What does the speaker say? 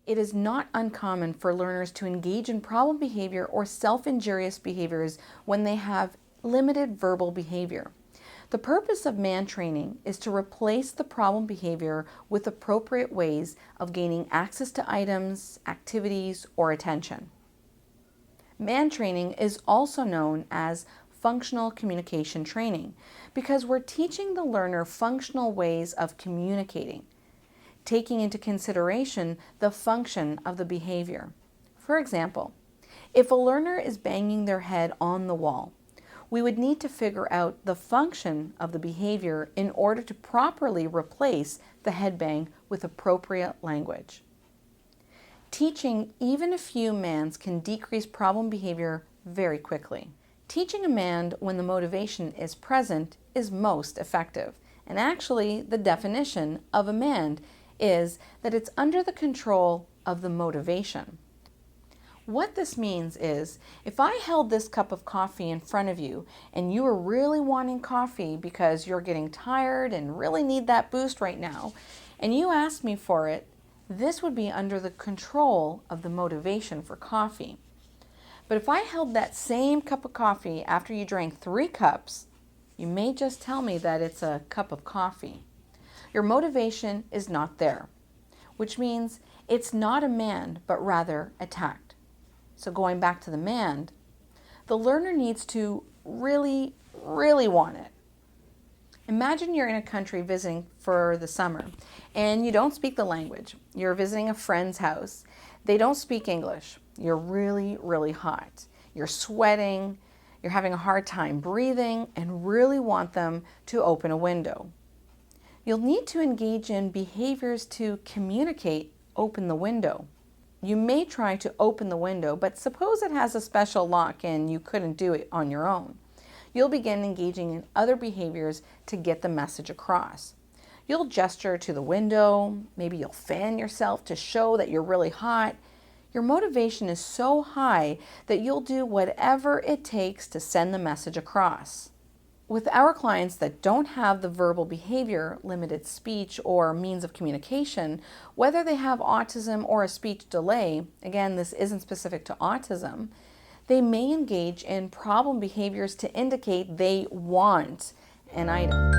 it is not uncommon for learners to engage in problem behavior or self-injurious behaviors when they have limited verbal behavior. The purpose of MAN training is to replace the problem behavior with appropriate ways of gaining access to items, activities, or attention. MAN training is also known as functional communication training because we're teaching the learner functional ways of communicating, taking into consideration the function of the behavior. For example, if a learner is banging their head on the wall, we would need to figure out the function of the behavior in order to properly replace the head bang with appropriate language. Teaching even a few MANs can decrease problem behavior very quickly. Teaching a MAN when the motivation is present is most effective. And actually, the definition of a MAN is that it's under the control of the motivation. What this means is, if I held this cup of coffee in front of you and you were really wanting coffee because you're getting tired and really need that boost right now, and you asked me for it, this would be under the control of the motivation for coffee. But if I held that same cup of coffee after you drank 3 cups, you may just tell me that it's a cup of coffee. Your motivation is not there, which means it's not a MAN, but rather a tact. So going back to the MAN, the learner needs to really want it. Imagine you're in a country visiting for the summer and you don't speak the language. You're visiting a friend's house. They don't speak English. You're really hot. You're sweating. You're having a hard time breathing and really want them to open a window. You'll need to engage in behaviors to communicate open the window. You may try to open the window, but suppose it has a special lock and you couldn't do it on your own. You'll begin engaging in other behaviors to get the message across. You'll gesture to the window, maybe you'll fan yourself to show that you're really hot. Your motivation is so high that you'll do whatever it takes to send the message across. With our clients that don't have the verbal behavior, limited speech, or means of communication, whether they have autism or a speech delay, again, this isn't specific to autism, they may engage in problem behaviors to indicate they want an item.